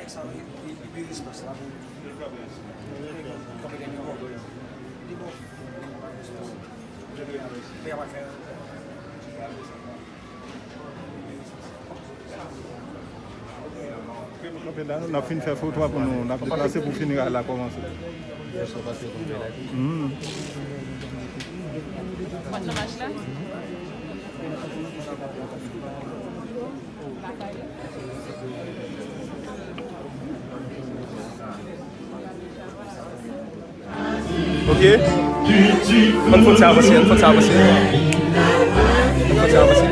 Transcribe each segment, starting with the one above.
sa ibiris pa sa akin. Kami din ako. Hindi mo. Kaya my friend. Nous avons fini de faire photo pour nous, nous avons déplacé pour finir à la commencer. Ok. Bonne photo à passer, bonne photo à passer. Bonne photo à passer.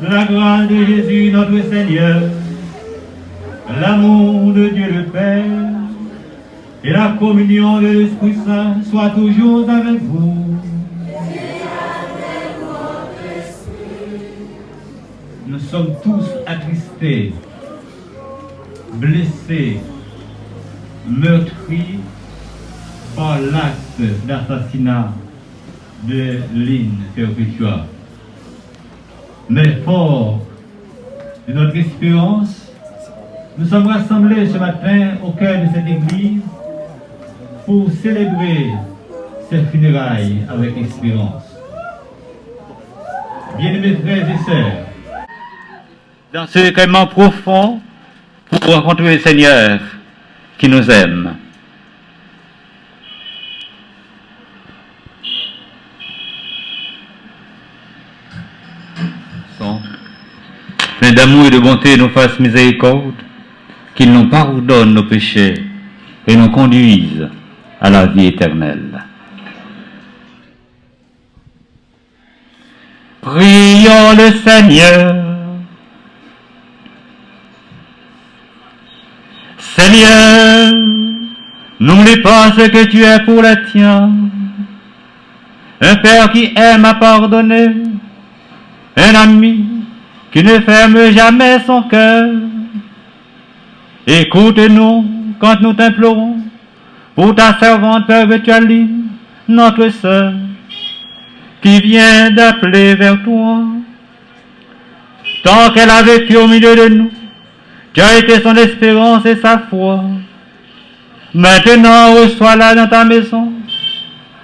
La grâce de Jésus notre Seigneur, l'amour de Dieu le Père et la communion de l'Esprit Saint soient toujours avec vous. Nous sommes tous attristés, blessés, meurtris par l'acte d'assassinat de Lynn Perpetua. Mais fort de notre espérance, nous sommes rassemblés ce matin au cœur de cette église pour célébrer ces funérailles avec espérance. Bien-aimés frères et sœurs, dans ce recueillement profond pour rencontrer le Seigneur qui nous aime. Plein d'amour et de bonté nous fasse miséricorde, qu'il nous pardonne nos péchés et nous conduise à la vie éternelle. Prions le Seigneur. Seigneur, n'oublie pas ce que tu es pour les tiens. Un Père qui aime à pardonner, un ami qui ne ferme jamais son cœur. Écoute-nous quand nous t'implorons pour ta servante perpétuelle, notre sœur, qui vient d'appeler vers toi. Tant qu'elle a vécu au milieu de nous, tu as été son espérance et sa foi. Maintenant, reçois-la dans ta maison,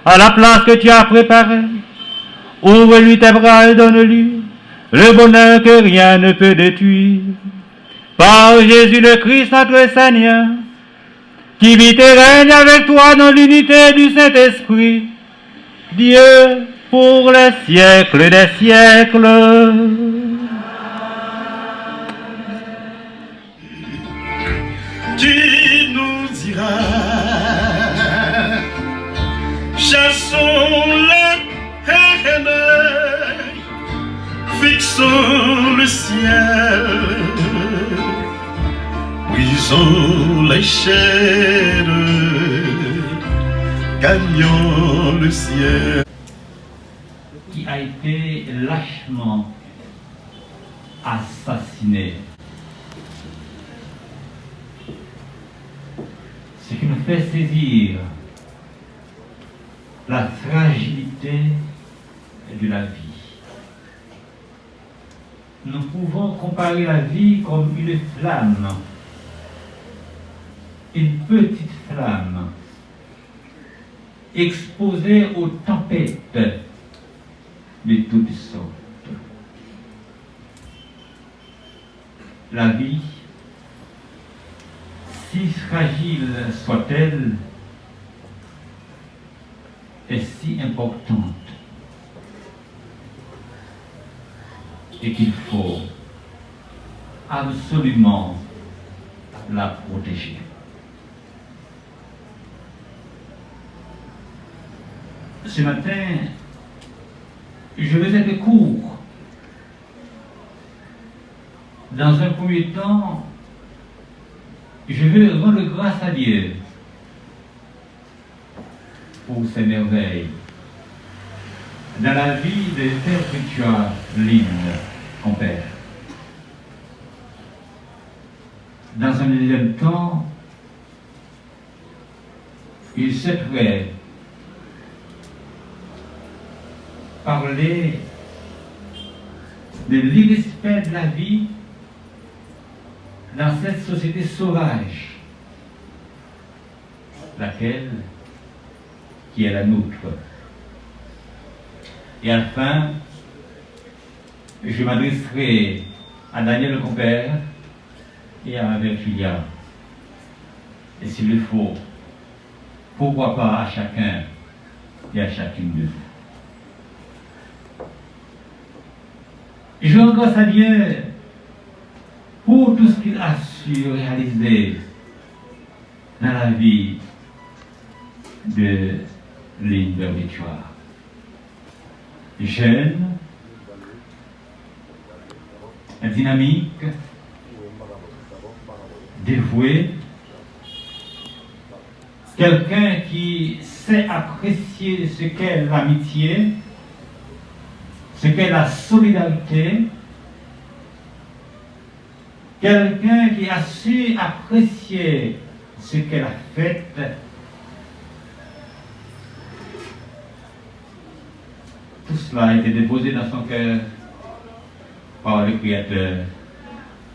à la place que tu as préparée. Ouvre-lui tes bras et donne-lui le bonheur que rien ne peut détruire. Par Jésus le Christ, notre Seigneur, qui vit et règne avec toi dans l'unité du Saint-Esprit, Dieu pour les siècles des siècles. Tu nous diras, chassons la haine, fixons le ciel, brisons les chaînes, gagnons le ciel. Qui a été lâchement assassiné. Ce qui nous fait saisir la fragilité de la vie. Nous pouvons comparer la vie comme une flamme, une petite flamme, exposée aux tempêtes de toutes sortes. La vie, si fragile soit-elle, est si importante et qu'il faut absolument la protéger. Ce matin, je vais être court. Dans un premier temps, je vais rendre grâce à Dieu pour ces merveilles dans la vie de Perpétua Line, compère. Dans un deuxième temps, il souhaiterait parler de l'irrespect de la vie dans cette société sauvage, laquelle qui est la nôtre. Et enfin, je m'adresserai à Daniel le compère et à Virginia. Et s'il le faut, pourquoi pas à chacun et à chacune de vous. Et je rends grâce à Dieu pour tout ce qu'il a su réaliser dans la vie de Line Perpétua. Jeune, dynamique, dévoué, quelqu'un qui sait apprécier ce qu'est l'amitié, ce qu'est la solidarité, quelqu'un qui a su apprécier ce qu'est la fête, tout cela a été déposé dans son cœur par le Créateur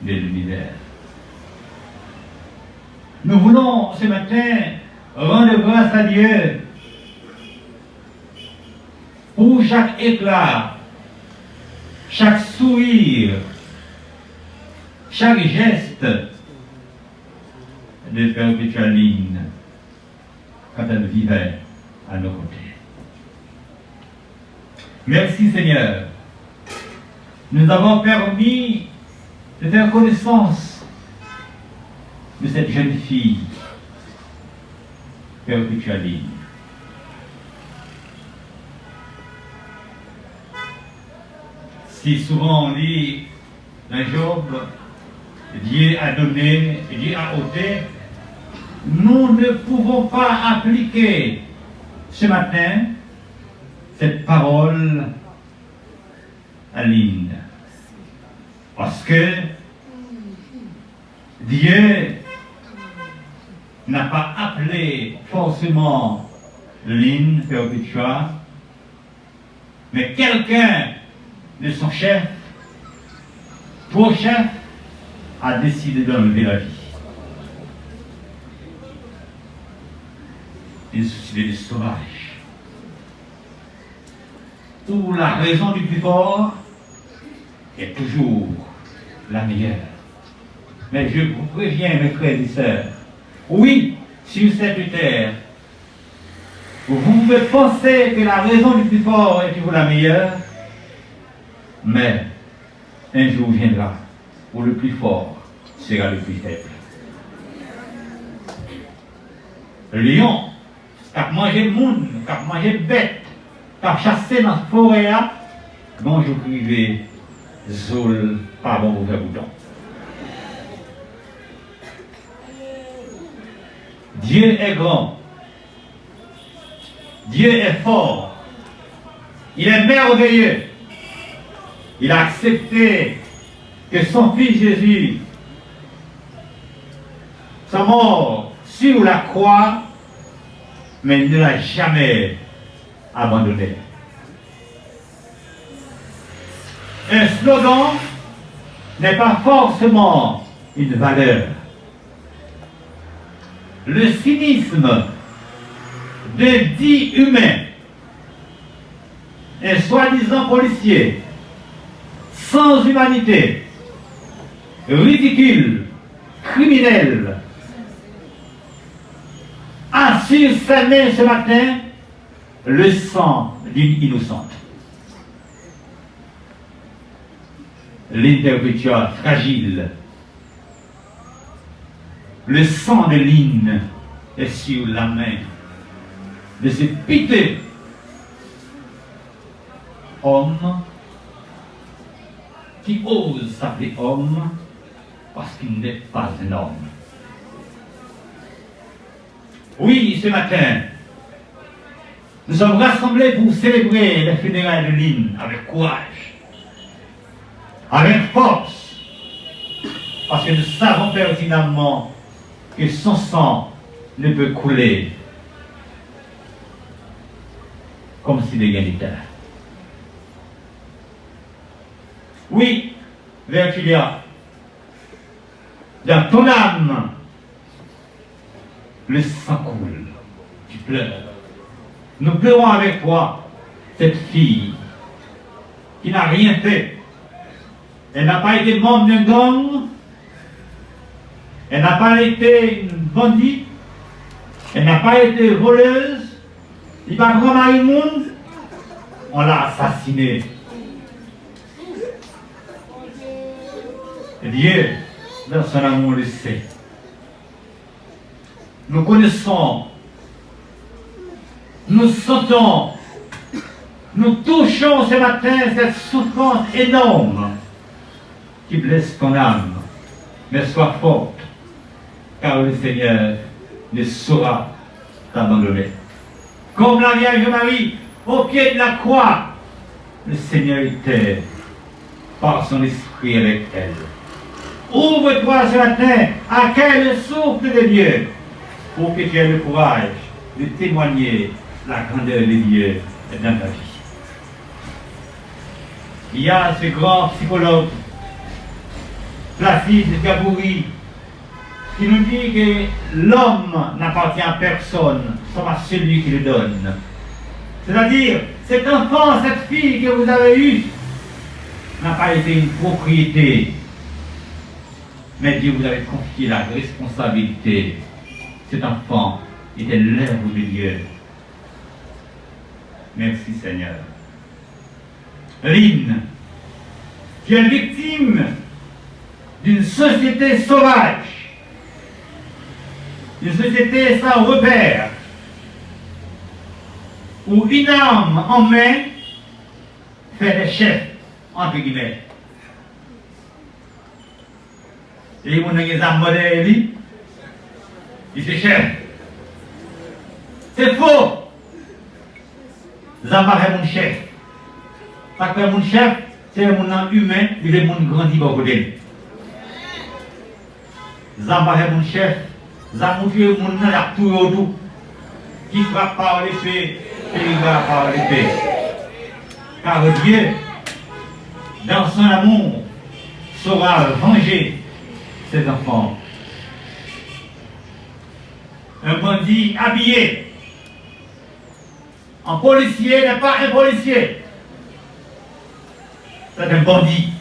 de l'univers. Nous voulons ce matin rendre grâce à Dieu pour chaque éclat, chaque sourire, chaque geste de Perpétua Line quand elle vivait à nos côtés. Merci Seigneur. Nous avons permis de faire connaissance de cette jeune fille, Perpétua Line. Si souvent on lit dans Job, Dieu a donné, Dieu a ôté, nous ne pouvons pas appliquer ce matin cette parole à Line. Parce que Dieu n'a pas appelé forcément Line Perpétua, mais quelqu'un de son chef, trop chef, a décidé d'enlever la vie. Une société de sauvage, où la raison du plus fort est toujours la meilleure. Mais je vous préviens, mes frères et sœurs, oui, sur cette terre, vous pouvez penser que la raison du plus fort est toujours la meilleure, mais un jour viendra où le plus fort sera le plus faible. Le lion, qui a mangé le monde, qui a mangé bête, qui a chassé dans la forêt, bon, je privé, Zol, pas bon pour faire bouton. Dieu est grand. Dieu est fort. Il est merveilleux. Il a accepté que son fils Jésus soit mort sur la croix, mais il ne l'a jamais abandonné. Un slogan n'est pas forcément une valeur. Le cynisme de 10 humains, un soi-disant policier, sans humanité, ridicule, criminel, a sur sa main ce matin le sang d'une innocente. Line Perpétua fragile. Le sang de Line est sur la main de ce piteux homme qui ose s'appeler homme parce qu'il n'est pas un homme. Oui, ce matin, Nous sommes rassemblés pour célébrer les funérailles de Lynn avec courage, avec force, parce que nous savons pertinemment que son sang ne peut couler comme si de rien n'était. Oui, Vertulia, dans ton âme, le sang coule, tu pleures. Nous pleurons avec toi, cette fille qui n'a rien fait. Elle n'a pas été membre d'un gang, elle n'a pas été une bandite, elle n'a pas été voleuse, il n'a pas grand mari le monde, on l'a assassinée. Dieu, dans son amour, le sait. Nous connaissons, nous sentons, nous touchons ce matin cette souffrance énorme qui blesse ton âme. Mais sois forte, car le Seigneur ne saura t'abandonner. Comme la Vierge Marie, au pied de la croix, le Seigneur était par son esprit avec elle. Ouvre-toi ce matin, accueille le souffle de Dieu pour que tu aies le courage de témoigner la grandeur de Dieu dans ta vie. Il y a ce grand psychologue, Placide Gabouri, qui nous dit que l'homme n'appartient à personne, sauf à celui qui le donne. C'est-à-dire, cet enfant, cette fille que vous avez eue, n'a pas été une propriété, mais Dieu vous avait confié la responsabilité. Cet enfant était l'œuvre de Dieu. Merci Seigneur. Lynn, tu es victime d'une société sauvage, d'une société sans repère, où une arme en main fait des chefs, entre guillemets. Et mon arme moderne, il fait chef. C'est faux. Zamba est mon chef. Parce que mon chef, c'est mon âme humain, il est mon grandi au côté. Zamba est mon chef. Zamba est mon âme tout autour. Qui frappe par l'épée, et il va par l'épée. Car Dieu, dans son amour, saura venger ses enfants. Un bandit habillé en policier n'est pas un policier. C'est un bandit.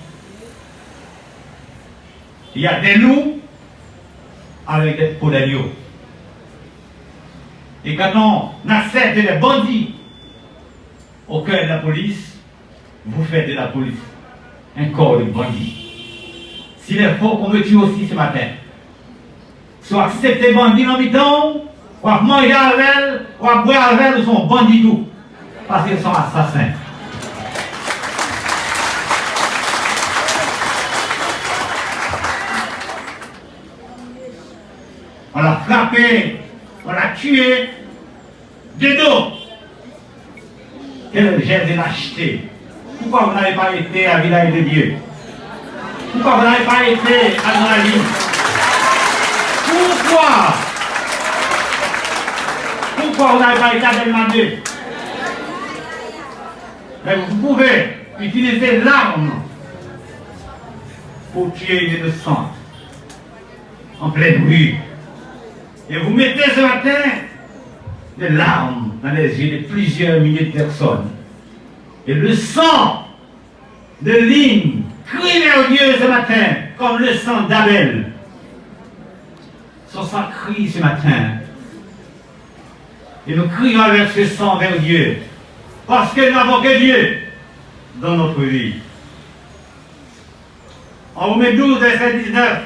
Il y a des loups avec des peaux d'agneau. Et quand on accepte les bandits au cœur de la police, vous faites de la police un corps de bandits. S'il est faux qu'on me tue aussi ce matin, soit accepter bandits dans le temps, ou à manger avec elle, ou à boire avec elle, ils sont bandits tout. Parce qu'ils sont assassins. On l'a frappé, on l'a tué, de dos. Quel geste de lâcheté. Pourquoi vous n'avez pas été à Village de Dieu? Pourquoi vous n'avez pas été à Noailly? Pourquoi vous n'avez pas été à Belmandé? Mais vous pouvez utiliser l'arme pour tuer une innocente en pleine rue. Et vous mettez ce matin des larmes dans les yeux de plusieurs milliers de personnes. Et le sang de Lynn crie vers Dieu ce matin, comme le sang d'Abel. Son sang crie ce matin. Et nous crions avec ce sang vers Dieu. Parce que nous n'avons que Dieu dans notre vie. En Romains 12, verset 19,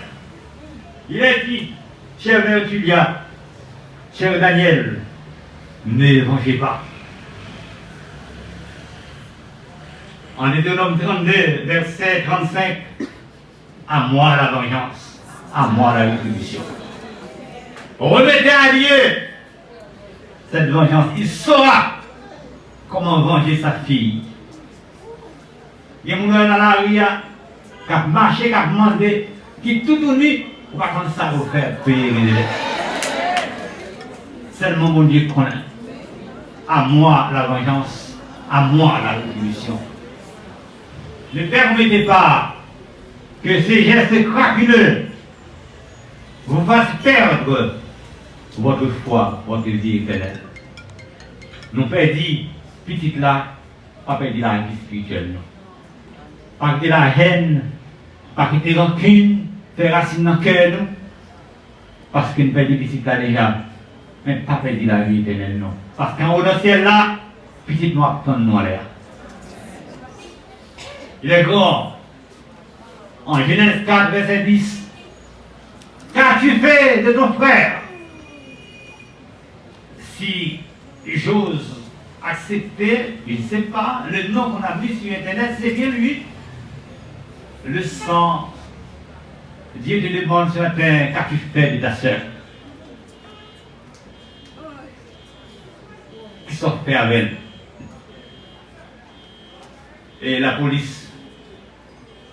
il est dit, cher Vertulia, cher Daniel, ne vengez pas. En Deutéronome 32, verset 35, à moi la vengeance, à moi la rétribution. Remettez à Dieu cette vengeance, il saura comment venger sa fille. Il y a des gens dans la rue qui ont marché, qui ont demandé, qui tout uni, pour pas prendre ça pour faire payer les dettes. Seulement mon Dieu connaît. À moi la vengeance, à moi la rétribution. Ne permettez pas que ces gestes crapuleux vous fassent perdre votre foi, votre vie éternelle. Nous perdons, petite là, pas perdre la vie spirituelle. Pas quitter la haine, pas quitter rancune, faire racine dans le cœur, parce que nous perdons petite là déjà, mais pas perdre la vie éternelle, non. Parce qu'en haut dans le ciel là, petite nous attend nous en l'air. Il est grand. En Genèse 4, verset 10. Qu'as-tu fait de ton frère? Si j'ose accepter, je ne sais pas, le nom qu'on a vu sur Internet, c'est bien lui. Le sang. Dieu te demande ce matin, qu'as-tu fait de ta soeur? Qui sont fait avec elle? Et la police.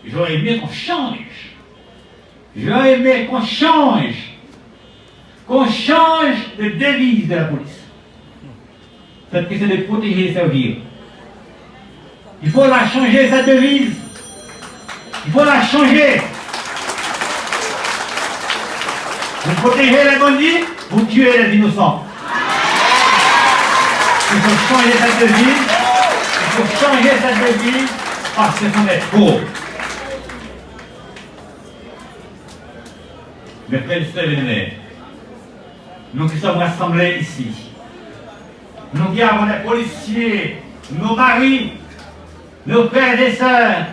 J'aurais aimé qu'on change. J'aurais aimé qu'on change. Qu'on change de devise de la police. Cette question de protéger et servir. Il faut la changer, cette devise. Il faut la changer. Vous protégez les bandits, vous tuez les innocents. Il faut changer cette devise. Il faut changer cette devise parce que c'en est trop. Mes frères et sœurs bien-aimés, nous qui sommes rassemblés ici, nous qui avons des policiers, nos maris, nos frères et sœurs,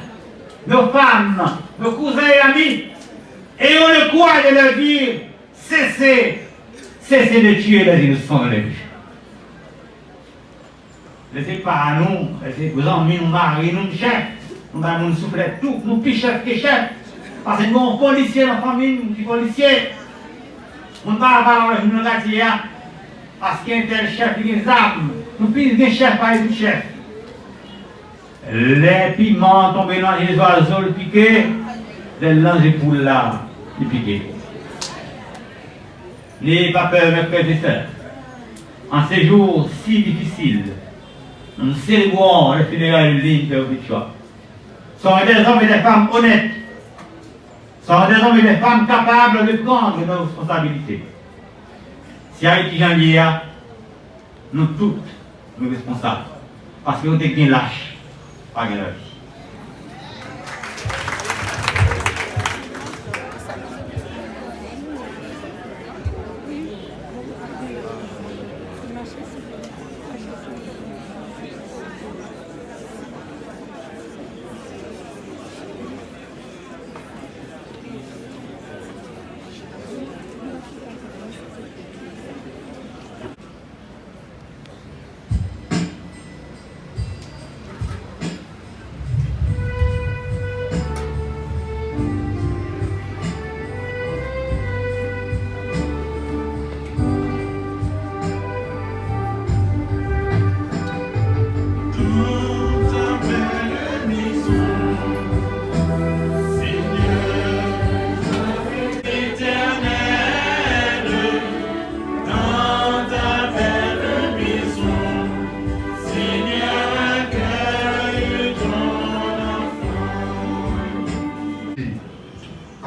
nos femmes, nos cousins et amis, ayons le courage de leur dire, cessez de tuer les innocents dans les rues. Laissez pas à nous, laissez vos amis, nos maris, nos chefs, nous allons nous souffler tout, nous plus chefs que chefs. Parce que nous sommes policiers dans la famille, nous sommes policiers. On ne va pas dans le quartier parce qu'il y a un tel chef qui a des armes. Nous prenons des chefs par les chefs. Les piments tombés dans les oiseaux, le piqué, les langes et poules là, le piqué. N'ayez pas peur, mes frères et sœurs. En ces jours si difficiles, nous célébrons le funérailles ligne de Victoire. Ce sont des hommes et des femmes honnêtes. Ce sont des hommes et des femmes capables de prendre nos responsabilités. Si Haïti Janvier, nous toutes, nous responsables. Parce que nous sommes bien lâches, pas bien la vie.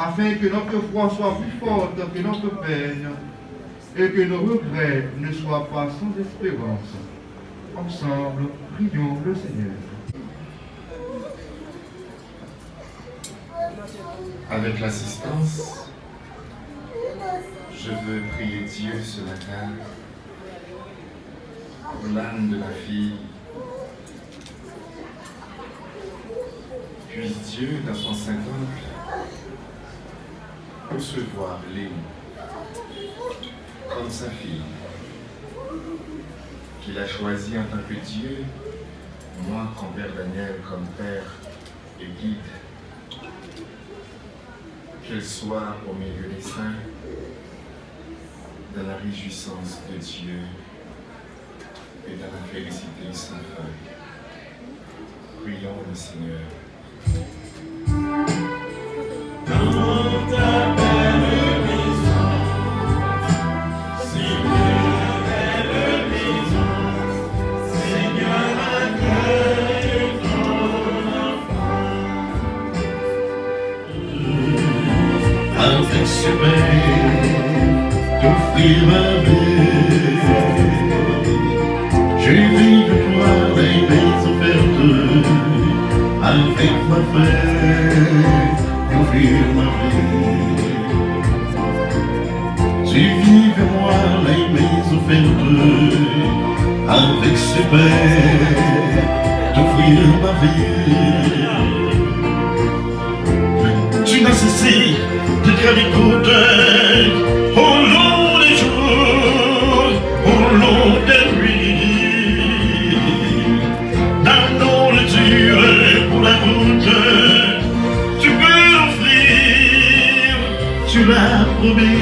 Afin que notre foi soit plus forte que notre peine et que nos regrets ne soient pas sans espérance. Ensemble, prions le Seigneur. Avec l'assistance, je veux prier Dieu ce matin pour l'âme de ma fille. Puisse Dieu, dans son saint temple, recevoir Léon comme sa fille, qu'il a choisie en tant que Dieu, moi comme Père Daniel, comme Père et guide. Qu'elle soit au milieu des saints, dans la réjouissance de Dieu et dans la félicité sans fin. Prions le Seigneur. Dans ta belle maison, Seigneur, belle maison, Seigneur, accueille ton enfant. Avec ce bel d'offrir ma vie, je vis de toi les mains ouvertes, avec ma fête, d'offrir ma vie. Tu vis de moi les mains ouvertes, avec ce bel d'offrir ma vie. Tu n'as cessé de créer côté au long des jours, au long des nuits. La nourriture pour la route, tu peux l'offrir, tu l'as promis.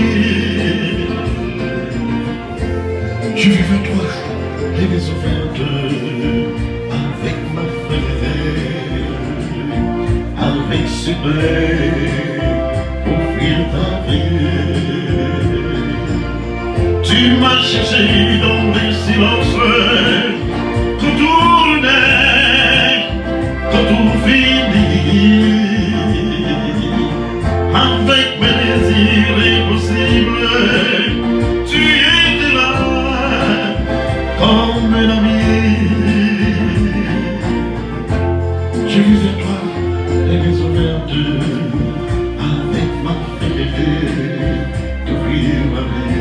Je vis avec toi, les mains ouvertes, avec ma frère, avec ce blé. Tu m'as cherché dans les silences, quand tout naît, quand tout finit, avec mes désirs impossibles, tu étais là, comme un ami. Je vis avec toi, les mains ouvertes, d'ouvrir ma vie.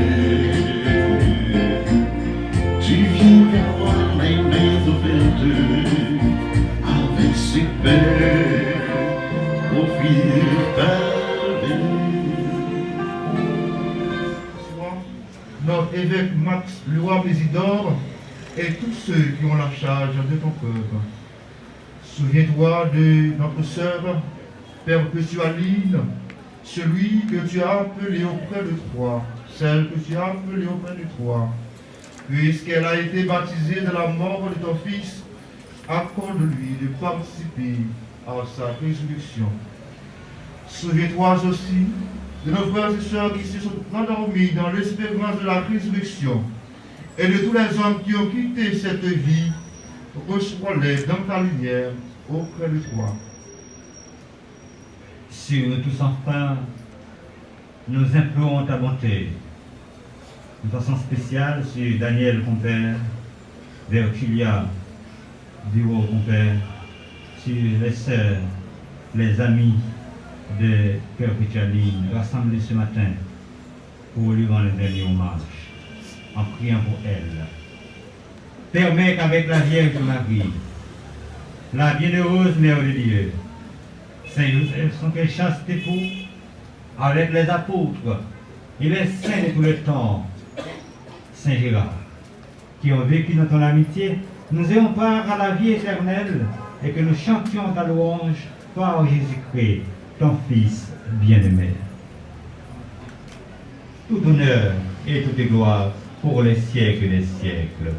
Tu viens vers moi les mains ouvertes, avec super offrir ta vie. Notre évêque Max Leroy Mésidor et tous ceux qui ont la charge de ton cœur. Souviens-toi de notre sœur, Père Aline, celui que tu as appelé auprès de toi, celle que tu as appelée auprès de toi, puisqu'elle a été baptisée de la mort de ton Fils, accorde-lui de participer à sa résurrection. Souviens-toi aussi de nos frères et sœurs qui se sont endormis dans l'espérance de la résurrection, et de tous les hommes qui ont quitté cette vie, reçois-les dans ta lumière auprès de toi. Sur tous enfin, nous implorons ta bonté, de façon spéciale sur Daniel Compère, Vertulia, Bureau Compère, sur les sœurs, les amis de Perpétualine rassemblés ce matin pour lui rendre le dernier hommage, en priant pour elle. Permets qu'avec la Vierge Marie, la bienheureuse Mère de Dieu, Saint Joseph, son quel chaste époux, avec les apôtres et les saints de tout le temps, Saint Gérard, qui ont vécu dans ton amitié, nous ayons part à la vie éternelle et que nous chantions ta louange par Jésus-Christ, ton Fils bien-aimé. Tout honneur et toute gloire pour les siècles des siècles.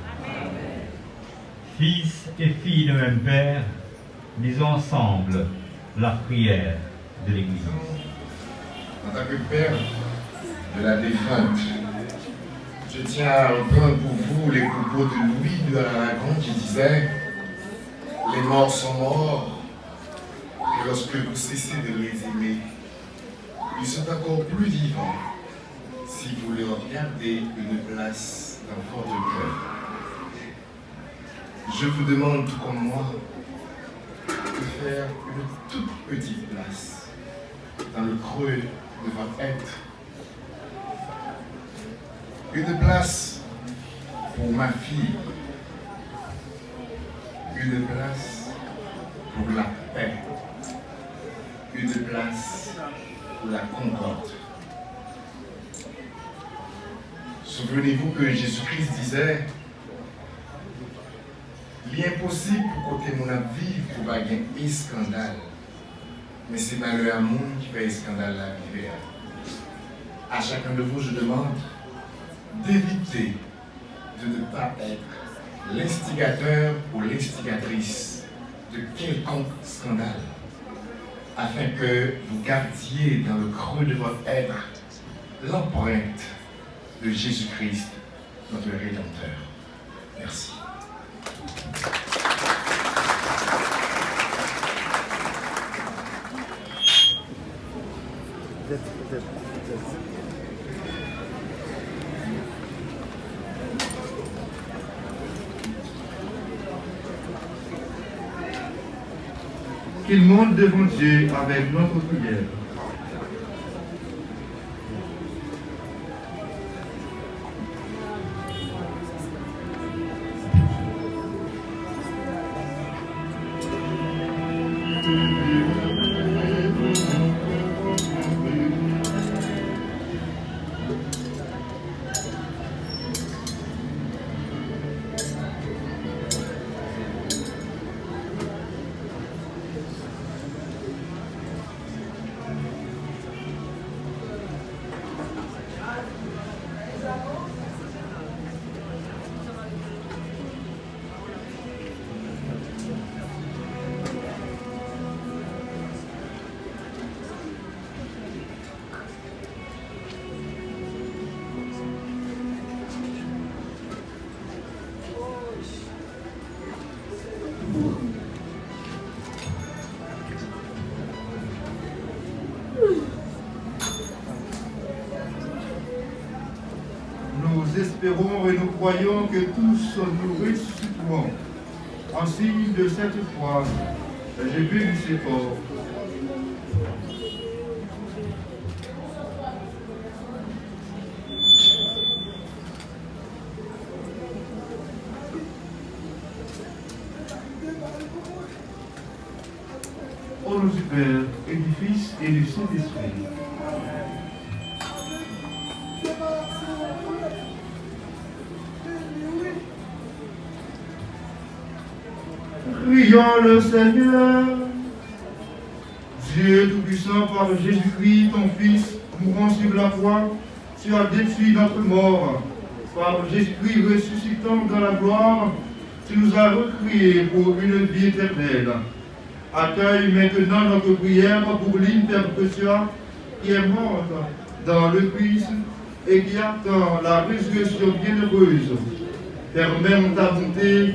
Fils et filles de même Père, disons ensemble la prière de l'Église. En tant que père de la défunte, je tiens à reprendre pour vous les propos de Louis de Aragon qui disait « Les morts sont morts, et lorsque vous cessez de les aimer, ils sont encore plus vivants si vous leur gardez une place dans votre cœur. Je vous demande, tout comme moi, de faire une toute petite place dans le creux de votre être. Une place pour ma fille. Une place pour la paix. Une place pour la concorde. Souvenez-vous que Jésus-Christ disait l'impossible pour côté mon vie pour pas gagner un scandale. Mais c'est malheur à monde qui fait un scandale la vie. À chacun de vous, je demande d'éviter de ne pas être l'instigateur ou l'instigatrice de quelconque scandale, afin que vous gardiez dans le creux de votre être l'empreinte de Jésus-Christ, notre Rédempteur. Merci. Qu'il monte devant Dieu avec notre prière. Nous espérons et nous croyons que tous nous ressusciterons. En signe de cette foi, j'ai bu du fort. Au nom du Père et du Fils et du Saint-Esprit. Prions le Seigneur. Dieu Tout-Puissant, par Jésus-Christ, ton Fils, mourant sur la croix, tu as détruit notre mort. Par Jésus-Christ ressuscitant dans la gloire, tu nous as recréés pour une vie éternelle. Accueille maintenant notre prière pour l'Inter Précia qui est morte dans le Christ et qui attend la résurrection bienheureuse. Permets ta bonté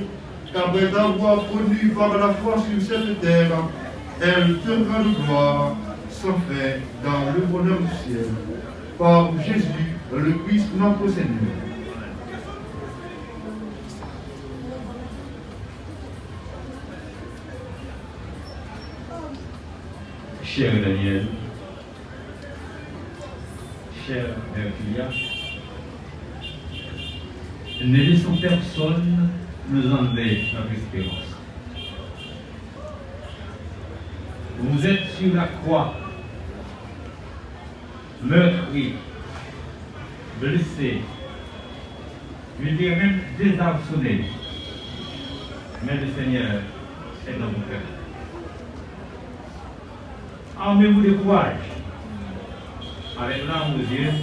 qu'après avoir connu par la foi sur cette terre, elle te rende gloire sans fin dans le bonheur du ciel. Par Jésus, le Christ notre Seigneur. Cher Daniel, cher Herculia, ne laissons personne nous enlever notre espérance. Vous êtes sur la croix, meurtri, blessé, je dirais même désarçonné, mais le Seigneur est dans vos cœurs. Armez-vous de courage, avec l'âme aux yeux,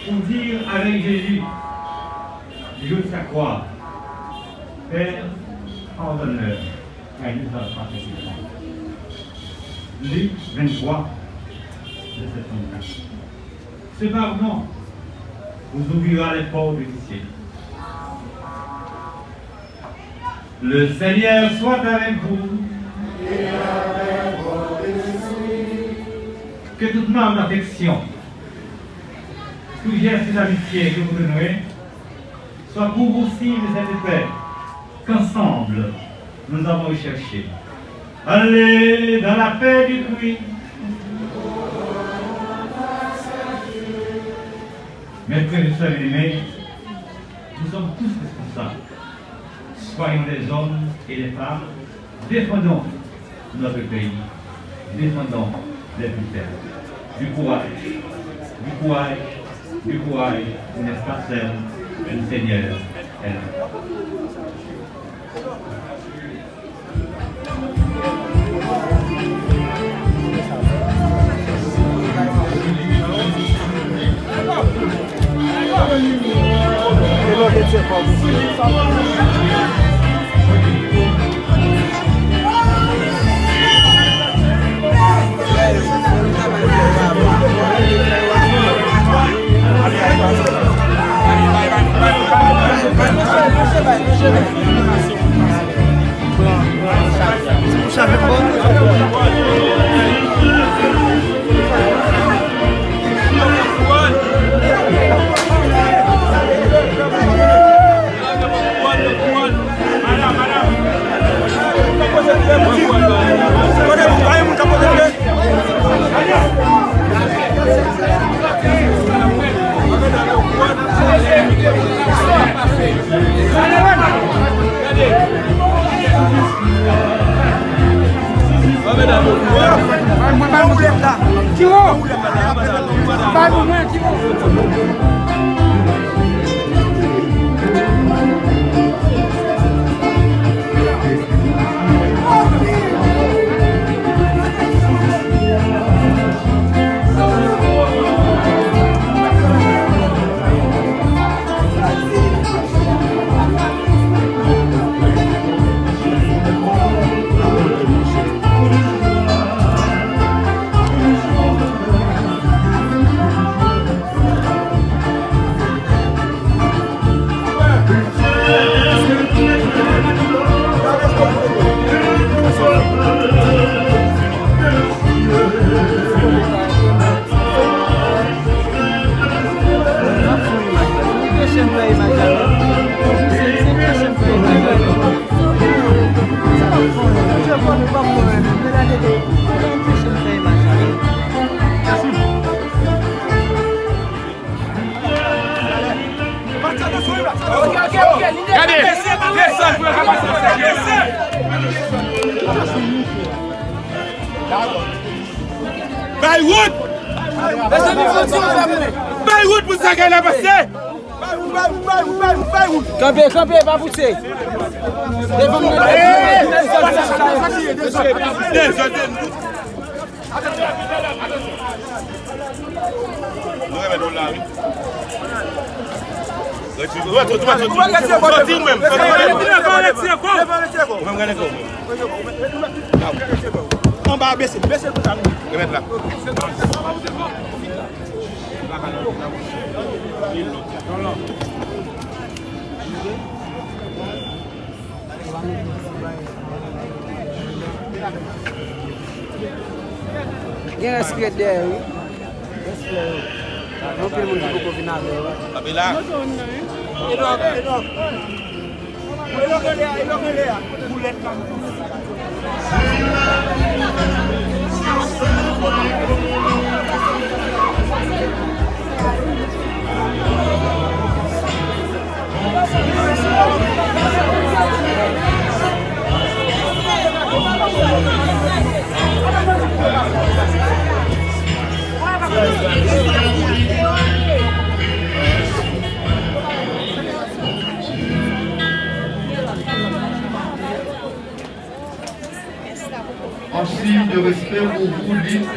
pour dire avec Jésus, du jour de sa croix, Père, pardonne-leur, car ils ne savent pas ce qu'ils font. Luc 23, verset 34. Ce pardon vous ouvrira les portes du ciel. Le Seigneur soit avec vous. Et avec votre esprit. Que toute marque d'affection, tout geste d'amitié que vous renouez, soit pour vous signe de cette paix qu'ensemble nous avons recherché. Allez dans la paix du Christ. Mes frères et sœurs aimés, nous sommes tous responsables. Soyons des hommes et des femmes, défendons notre pays, défendons les plus faibles. Du courage, du courage, du courage, n'est-ce pas, sœur? Le Seigneur est là. Hallelujah. Baywood pour ça qu'elle a passé. Campé, pas pousser. On va baisser le bouton. Remettre là. Il y a un secret derrière, oui. Non plus le monde qui peut venir avec. Là. En signe de respect pour vous, dites